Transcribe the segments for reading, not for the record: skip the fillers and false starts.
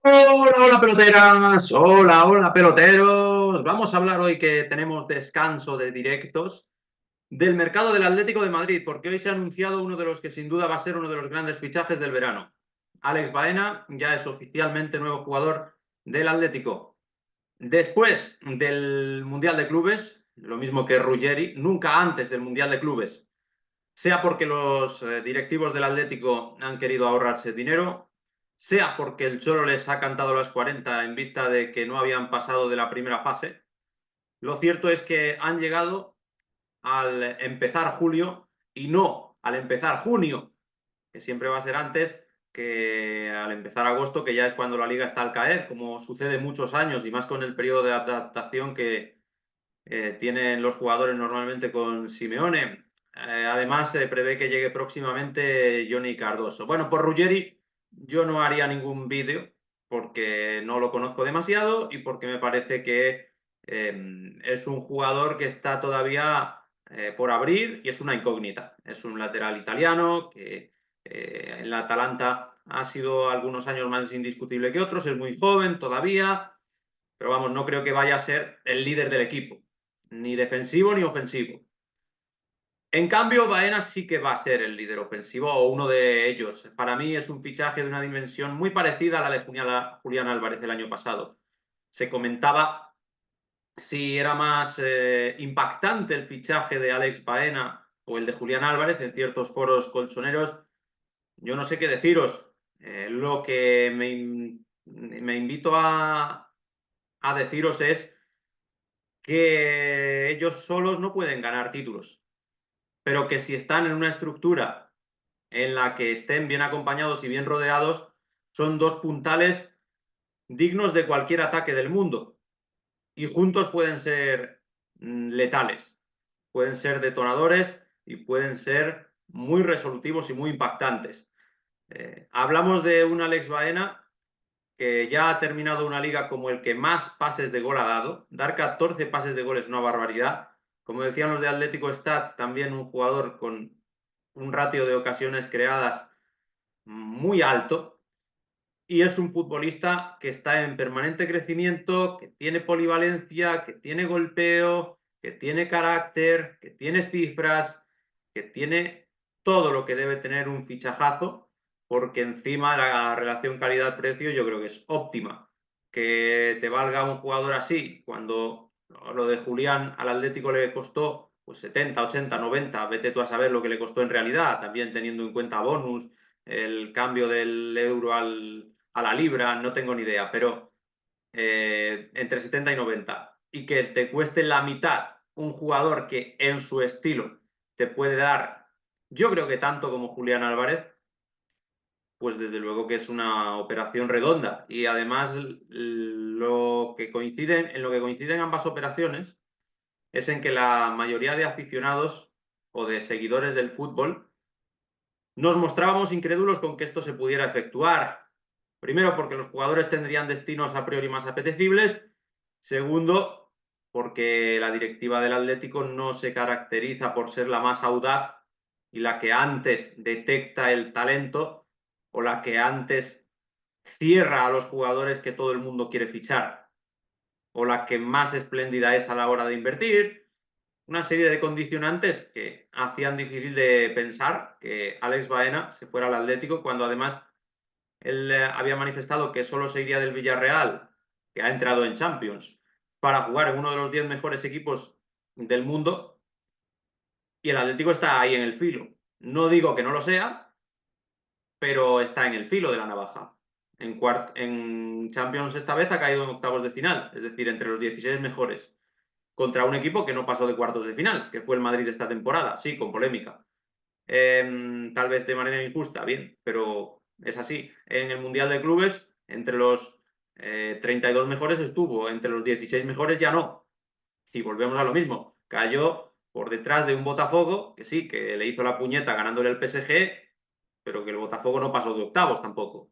Hola, hola peloteras, hola, hola peloteros. Vamos a hablar hoy que tenemos descanso de directos del mercado del Atlético de Madrid, porque hoy se ha anunciado uno de los que sin duda va a ser uno de los grandes fichajes del verano. Alex Baena ya es oficialmente nuevo jugador del Atlético. Después del Mundial de Clubes, lo mismo que Ruggeri, nunca antes del Mundial de Clubes, sea porque los directivos del Atlético han querido ahorrarse dinero, sea porque el Cholo les ha cantado las 40 en vista de que no habían pasado de la primera fase. Lo cierto es que han llegado al empezar julio y no al empezar junio, que siempre va a ser antes que al empezar agosto, que ya es cuando la liga está al caer, como sucede muchos años y más con el periodo de adaptación que tienen los jugadores normalmente con Simeone. Además, se prevé que llegue próximamente Johnny Cardoso. Bueno, por Ruggeri yo no haría ningún vídeo porque no lo conozco demasiado y porque me parece que es un jugador que está todavía por abrir y es una incógnita. Es un lateral italiano que en la Atalanta ha sido algunos años más indiscutible que otros, es muy joven todavía, pero vamos, no creo que vaya a ser el líder del equipo, ni defensivo ni ofensivo. En cambio, Baena sí que va a ser el líder ofensivo o uno de ellos. Para mí es un fichaje de una dimensión muy parecida a la de Julián Álvarez el año pasado. Se comentaba si era más impactante el fichaje de Alex Baena o el de Julián Álvarez en ciertos foros colchoneros. Yo no sé qué deciros. Lo que me invito a deciros es que ellos solos no pueden ganar títulos, pero que si están en una estructura en la que estén bien acompañados y bien rodeados, son dos puntales dignos de cualquier ataque del mundo y juntos pueden ser letales, pueden ser detonadores y pueden ser muy resolutivos y muy impactantes. Hablamos de un Alex Baena que ya ha terminado una liga como el que más pases de gol ha dado. Dar 14 pases de gol es una barbaridad. Como decían los de Atlético Stats, también un jugador con un ratio de ocasiones creadas muy alto. Y es un futbolista que está en permanente crecimiento, que tiene polivalencia, que tiene golpeo, que tiene carácter, que tiene cifras, que tiene todo lo que debe tener un fichajazo, porque encima la relación calidad-precio yo creo que es óptima. Que te valga un jugador así, cuando lo de Julián al Atlético le costó pues 70, 80, 90, vete tú a saber lo que le costó en realidad, también teniendo en cuenta bonus, el cambio del euro a la libra, no tengo ni idea, pero entre 70 y 90. Y que te cueste la mitad un jugador que en su estilo te puede dar, yo creo que tanto como Julián Álvarez, pues desde luego que es una operación redonda. Y además en lo que coinciden ambas operaciones es en que la mayoría de aficionados o de seguidores del fútbol nos mostrábamos incrédulos con que esto se pudiera efectuar. Primero, porque los jugadores tendrían destinos a priori más apetecibles. Segundo, porque la directiva del Atlético no se caracteriza por ser la más audaz y la que antes detecta el talento o la que antes cierra a los jugadores que todo el mundo quiere fichar o la que más espléndida es a la hora de invertir. Una serie de condicionantes que hacían difícil de pensar que Alex Baena se fuera al Atlético cuando además él había manifestado que solo se iría del Villarreal, que ha entrado en Champions, para jugar en uno de los 10 mejores equipos del mundo y el Atlético está ahí en el filo. No digo que no lo sea, pero está en el filo de la navaja. En Champions esta vez ha caído en octavos de final, es decir, entre los 16 mejores, contra un equipo que no pasó de cuartos de final, que fue el Madrid esta temporada, sí, con polémica. Tal vez de manera injusta, bien, pero es así. En el Mundial de Clubes, entre los 32 mejores estuvo, entre los 16 mejores ya no. Y volvemos a lo mismo. Cayó por detrás de un Botafogo, que sí, que le hizo la puñeta ganándole el PSG, pero que el Botafogo no pasó de octavos tampoco.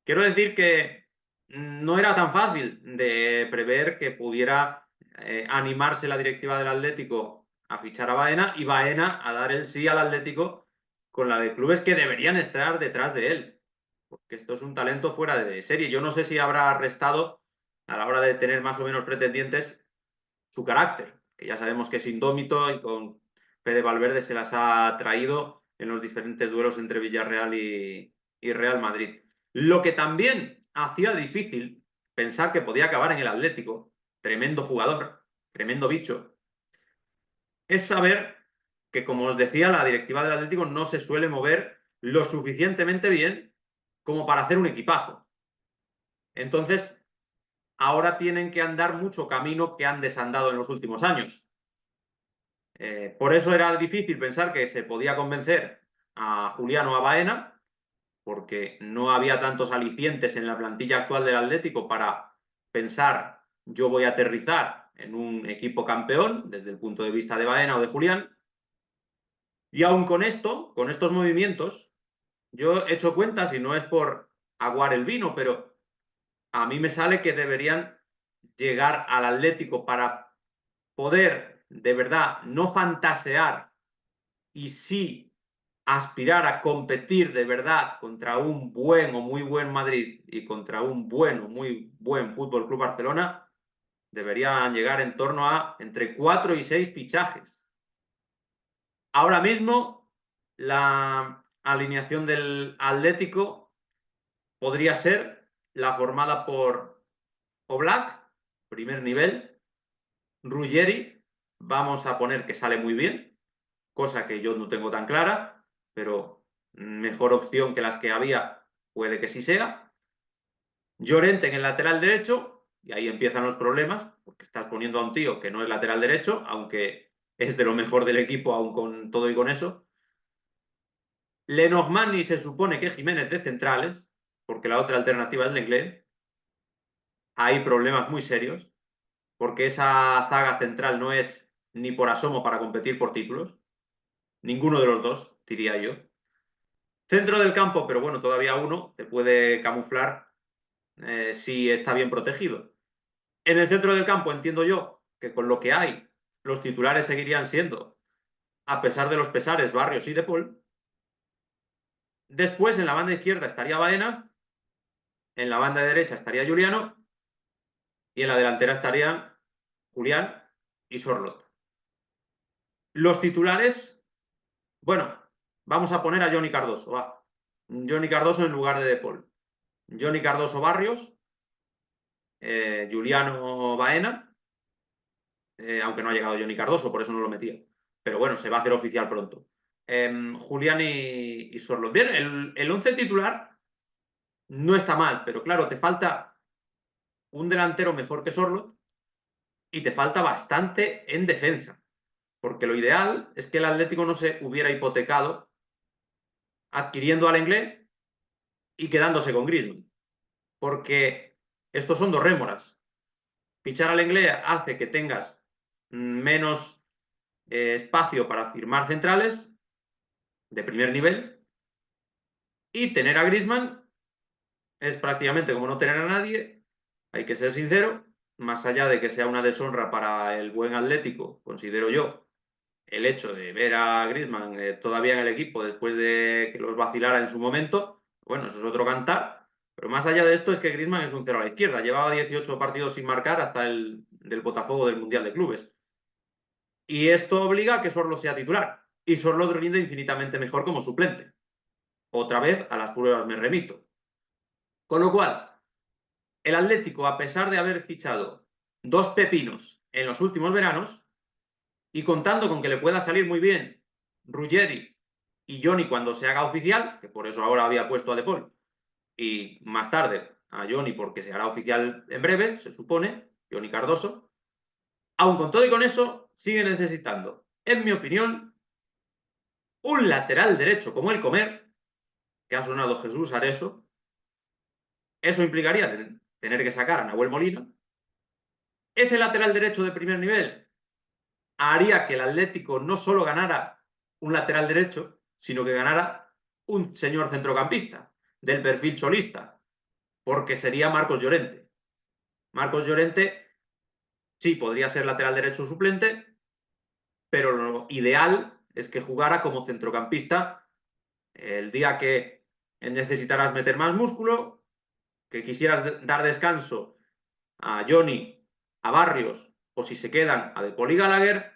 Quiero decir que no era tan fácil de prever que pudiera animarse la directiva del Atlético a fichar a Baena y Baena a dar el sí al Atlético con la de clubes que deberían estar detrás de él. porque esto es un talento fuera de serie. Yo no sé si habrá restado a la hora de tener más o menos pretendientes su carácter, que ya sabemos que es indómito y con Fede Valverde se las ha traído en los diferentes duelos entre Villarreal y Real Madrid. Lo que también hacía difícil pensar que podía acabar en el Atlético, tremendo jugador, tremendo bicho, es saber que, como os decía, la directiva del Atlético no se suele mover lo suficientemente bien como para hacer un equipazo. Entonces, ahora tienen que andar mucho camino que han desandado en los últimos años. Por eso era difícil pensar que se podía convencer a Julián o a Baena, porque no había tantos alicientes en la plantilla actual del Atlético para pensar yo voy a aterrizar en un equipo campeón desde el punto de vista de Baena o de Julián. Y aún con esto, con estos movimientos, yo he hecho cuentas y no es por aguar el vino, pero a mí me sale que deberían llegar al Atlético para poder de verdad no fantasear y sí aspirar a competir de verdad contra un buen o muy buen Madrid y contra un buen o muy buen Fútbol Club Barcelona, deberían llegar en torno a entre 4 y 6 fichajes. Ahora mismo, la alineación del Atlético podría ser la formada por Oblak, primer nivel, Ruggeri, vamos a poner que sale muy bien, cosa que yo no tengo tan clara, pero mejor opción que las que había puede que sí sea. Llorente en el lateral derecho, y ahí empiezan los problemas, porque estás poniendo a un tío que no es lateral derecho, aunque es de lo mejor del equipo, aún con todo y con eso. Lenormand y se supone que Jiménez de centrales, porque la otra alternativa es Lenglet. Hay problemas muy serios, porque esa zaga central no es ni por asomo para competir por títulos. Ninguno de los dos, diría yo. Centro del campo, pero bueno, todavía uno te puede camuflar si está bien protegido. En el centro del campo entiendo yo que con lo que hay, los titulares seguirían siendo, a pesar de los pesares, Barrios y De Paul. Después en la banda izquierda estaría Baena, en la banda derecha estaría Juliano y en la delantera estarían Julián y Sorlot. Los titulares, bueno, vamos a poner a Johnny Cardoso. Va. Johnny Cardoso en lugar de Paul. Johnny Cardoso Barrios, Juliano Baena, aunque no ha llegado Johnny Cardoso, por eso no lo metía. Pero bueno, se va a hacer oficial pronto. Julián y Sorlot. Bien, el 11 titular no está mal, pero claro, te falta un delantero mejor que Sorlot y te falta bastante en defensa. Porque lo ideal es que el Atlético no se hubiera hipotecado adquiriendo al Lenglet y quedándose con Griezmann. Porque estos son dos rémoras. Fichar al Lenglet hace que tengas menos espacio para firmar centrales de primer nivel y tener a Griezmann es prácticamente como no tener a nadie, hay que ser sincero, más allá de que sea una deshonra para el buen Atlético, considero yo, el hecho de ver a Griezmann todavía en el equipo después de que los vacilara en su momento, bueno, eso es otro cantar, pero más allá de esto es que Griezmann es un cero a la izquierda, llevaba 18 partidos sin marcar hasta el del Botafogo del Mundial de Clubes. Y esto obliga a que Sorlo sea titular, y Sorlo rinde infinitamente mejor como suplente. Otra vez a las pruebas me remito. Con lo cual, el Atlético, a pesar de haber fichado dos pepinos en los últimos veranos, y contando con que le pueda salir muy bien Ruggeri y Johnny cuando se haga oficial, que por eso ahora había puesto a De Paul, y más tarde a Johnny porque se hará oficial en breve, se supone, Johnny Cardoso, aun con todo y con eso, sigue necesitando, en mi opinión, un lateral derecho como el Comer, que ha sonado Jesús Areso. Eso implicaría tener que sacar a Nahuel Molina. Ese lateral derecho de primer nivel haría que el Atlético no solo ganara un lateral derecho, sino que ganara un señor centrocampista del perfil solista, porque sería Marcos Llorente. Marcos Llorente sí podría ser lateral derecho suplente, pero lo ideal es que jugara como centrocampista el día que necesitarás meter más músculo, que quisieras dar descanso a Johnny, a Barrios, o si se quedan a De Paul y Gallagher,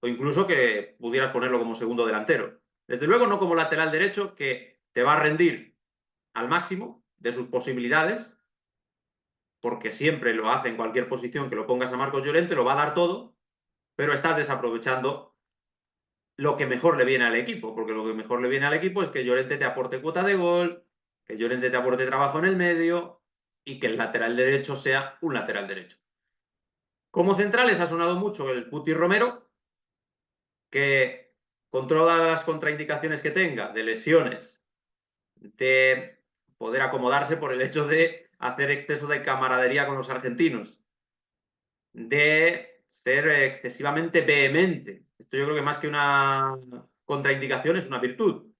o incluso que pudieras ponerlo como segundo delantero. Desde luego no como lateral derecho, que te va a rendir al máximo de sus posibilidades, porque siempre lo hace en cualquier posición que lo pongas a Marcos Llorente, lo va a dar todo, pero estás desaprovechando lo que mejor le viene al equipo, porque lo que mejor le viene al equipo es que Llorente te aporte cuota de gol, que Llorente te aporte trabajo en el medio y que el lateral derecho sea un lateral derecho. Como centrales ha sonado mucho el Puti Romero, que con todas las contraindicaciones que tenga de lesiones, de poder acomodarse por el hecho de hacer exceso de camaradería con los argentinos, de ser excesivamente vehemente. Esto yo creo que más que una contraindicación es una virtud.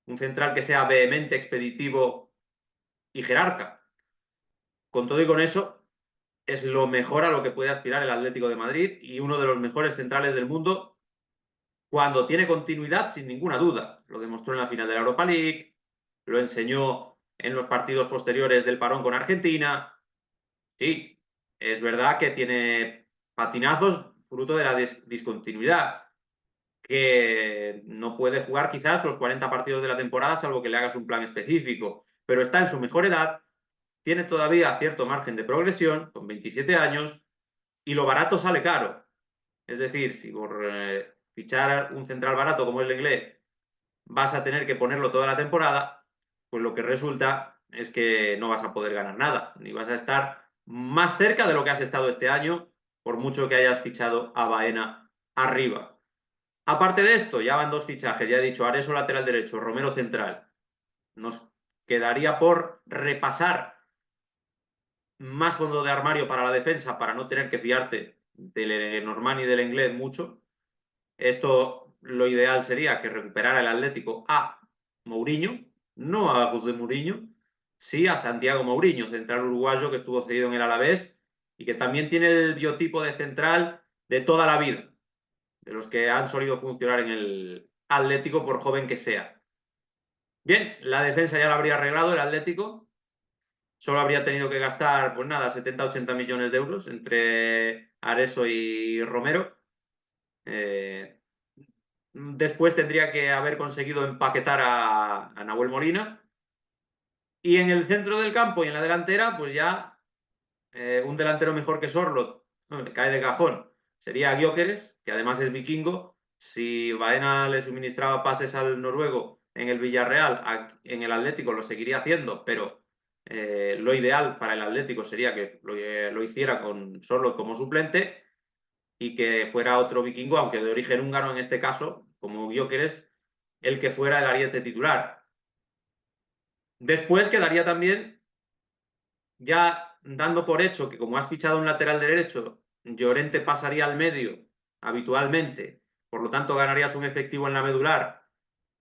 Un central que sea vehemente, expeditivo y jerarca. Con todo y con eso, es lo mejor a lo que puede aspirar el Atlético de Madrid y uno de los mejores centrales del mundo cuando tiene continuidad, sin ninguna duda. Lo demostró en la final de la Europa League, lo enseñó en los partidos posteriores del parón con Argentina. Sí, es verdad que tiene patinazos fruto de la discontinuidad, que no puede jugar quizás los 40 partidos de la temporada, salvo que le hagas un plan específico, pero está en su mejor edad, tiene todavía cierto margen de progresión, con 27 años, y lo barato sale caro. Es decir, si por fichar un central barato como el inglés vas a tener que ponerlo toda la temporada, pues lo que resulta es que no vas a poder ganar nada, ni vas a estar más cerca de lo que has estado este año, por mucho que hayas fichado a Baena arriba. Aparte de esto, ya van dos fichajes, ya he dicho, Areso lateral derecho, Romero central. Nos quedaría por repasar más fondo de armario para la defensa, para no tener que fiarte del Normán y del inglés mucho. Esto lo ideal sería que recuperara el Atlético a Mourinho, no a José Mourinho, sí a Santiago Mourinho, central uruguayo que estuvo cedido en el Alavés y que también tiene el biotipo de central de toda la vida, de los que han solido funcionar en el Atlético por joven que sea. Bien, la defensa ya la habría arreglado el Atlético, solo habría tenido que gastar, pues nada, 70-80 millones de euros entre Areso y Romero. Después tendría que haber conseguido empaquetar a Nahuel Molina. Y en el centro del campo y en la delantera, pues ya un delantero mejor que Sorloth, no, me cae de cajón, sería Gyökeres, que además es vikingo. Si Baena le suministraba pases al noruego en el Villarreal, en el Atlético lo seguiría haciendo, pero lo ideal para el Atlético sería que lo hiciera con Sorloth como suplente y que fuera otro vikingo, aunque de origen húngaro en este caso, como Gyökeres, el que fuera el ariete titular. Después quedaría también, ya dando por hecho que como has fichado un lateral derecho, Llorente pasaría al medio habitualmente, por lo tanto ganarías un efectivo en la medular,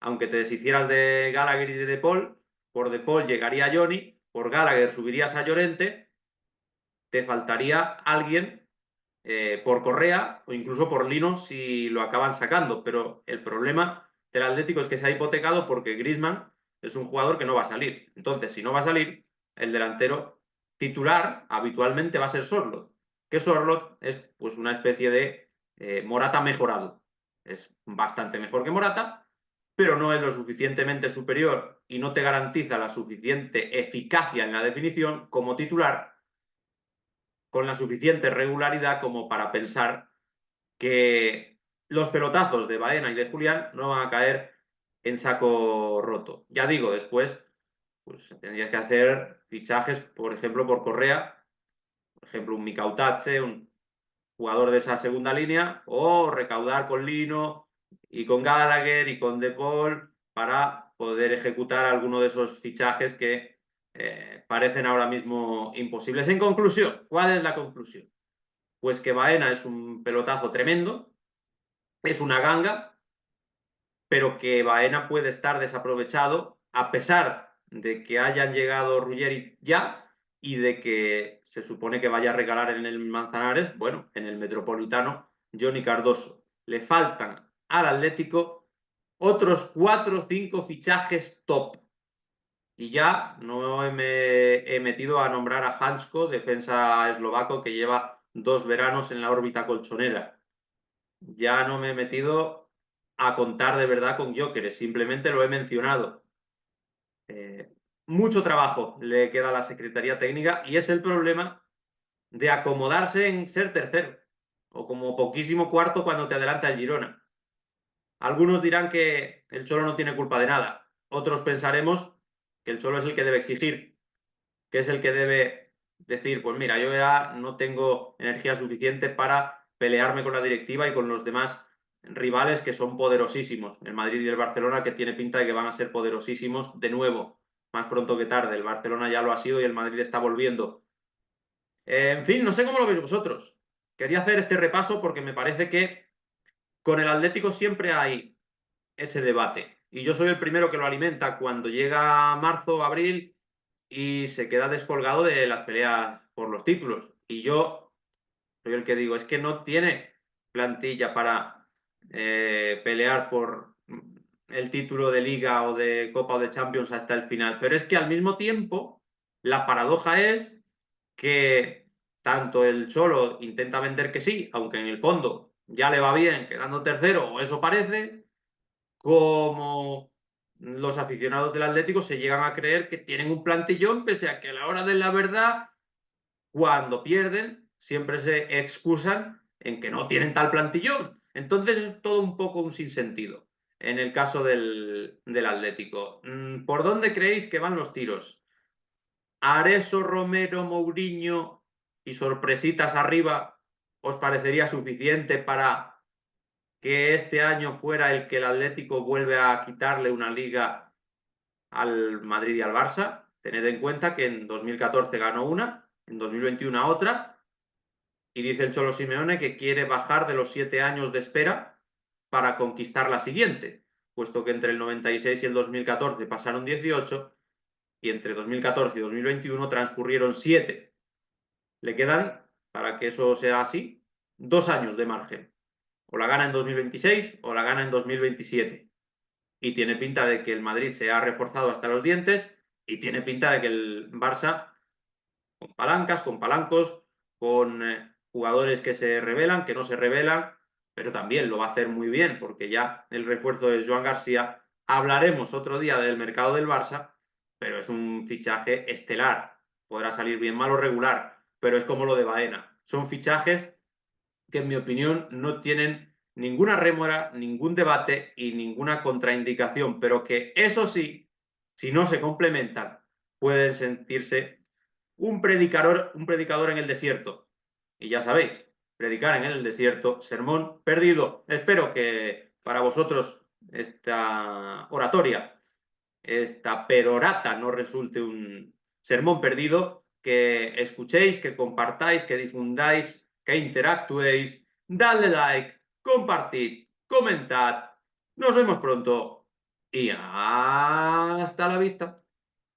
aunque te deshicieras de Gallagher y de Paul, por De Paul llegaría Johnny, por Gallagher subirías a Llorente, te faltaría alguien por Correa o incluso por Lino si lo acaban sacando, pero el problema del Atlético es que se ha hipotecado porque Griezmann es un jugador que no va a salir. Entonces, si no va a salir, el delantero titular habitualmente va a ser Sorloth, que Sorloth es pues una especie de Morata mejorado. Es bastante mejor que Morata, pero no es lo suficientemente superior y no te garantiza la suficiente eficacia en la definición como titular con la suficiente regularidad como para pensar que los pelotazos de Baena y de Julián no van a caer en saco roto. Ya digo, después pues tendrías que hacer fichajes, por ejemplo, por Correa, por ejemplo, un Mikautache, un jugador de esa segunda línea, o recaudar con Lino y con Gallagher y con De Paul para poder ejecutar alguno de esos fichajes que parecen ahora mismo imposibles. En conclusión, ¿cuál es la conclusión? Pues que Baena es un pelotazo tremendo, es una ganga, pero que Baena puede estar desaprovechado a pesar de que hayan llegado Ruggeri ya y de que se supone que vaya a regalar en el Manzanares, bueno, en el Metropolitano, Johnny Cardoso. Le faltan al Atlético otros 4 o 5 fichajes top. Y ya no me he metido a nombrar a Hansko, defensa eslovaco que lleva 2 veranos en la órbita colchonera. Ya no me he metido a contar de verdad con Gyökeres, simplemente lo he mencionado. Mucho trabajo le queda a la Secretaría Técnica y es el problema de acomodarse en ser tercero o como poquísimo cuarto cuando te adelanta el Girona. Algunos dirán que el Cholo no tiene culpa de nada, otros pensaremos que el Cholo es el que debe exigir, que es el que debe decir, pues mira, yo ya no tengo energía suficiente para pelearme con la directiva y con los demás rivales que son poderosísimos, el Madrid y el Barcelona, que tiene pinta de que van a ser poderosísimos de nuevo, más pronto que tarde. El Barcelona ya lo ha sido y el Madrid está volviendo. En fin, no sé cómo lo veis vosotros. Quería hacer este repaso porque me parece que con el Atlético siempre hay ese debate. Y yo soy el primero que lo alimenta cuando llega marzo, abril y se queda descolgado de las peleas por los títulos. Y yo soy el que digo, es que no tiene plantilla para pelear por el título de Liga o de Copa o de Champions hasta el final. Pero es que al mismo tiempo, la paradoja es que tanto el Cholo intenta vender que sí, aunque en el fondo ya le va bien quedando tercero, o eso parece, como los aficionados del Atlético se llegan a creer que tienen un plantillón, pese a que a la hora de la verdad, cuando pierden, siempre se excusan en que no tienen tal plantillón. Entonces es todo un poco un sinsentido en el caso del Atlético. ¿Por dónde creéis que van los tiros? ¿Areso, Romero, Mourinho y sorpresitas arriba os parecería suficiente para que este año fuera el que el Atlético vuelve a quitarle una liga al Madrid y al Barça? Tened en cuenta que en 2014 ganó una, en 2021 otra, y dice el Cholo Simeone que quiere bajar de los 7 años de espera para conquistar la siguiente, puesto que entre el 96 y el 2014 pasaron 18 y entre 2014 y 2021 transcurrieron 7. Le quedan, para que eso sea así, 2 años de margen. O la gana en 2026 o la gana en 2027. Y tiene pinta de que el Madrid se ha reforzado hasta los dientes y tiene pinta de que el Barça, con palancas, con palancos, con jugadores que se revelan, que no se revelan, pero también lo va a hacer muy bien porque ya el refuerzo de Joan García. Hablaremos otro día del mercado del Barça, pero es un fichaje estelar. Podrá salir bien, mal o regular, pero es como lo de Baena. Son fichajes que en mi opinión no tienen ninguna rémora, ningún debate y ninguna contraindicación, pero que eso sí, si no se complementan, pueden sentirse un predicador en el desierto. Y ya sabéis, predicar en el desierto, sermón perdido. Espero que para vosotros esta oratoria, esta perorata no resulte un sermón perdido, que escuchéis, que compartáis, que difundáis, que interactuéis, dadle like, compartid, comentad. Nos vemos pronto y hasta la vista.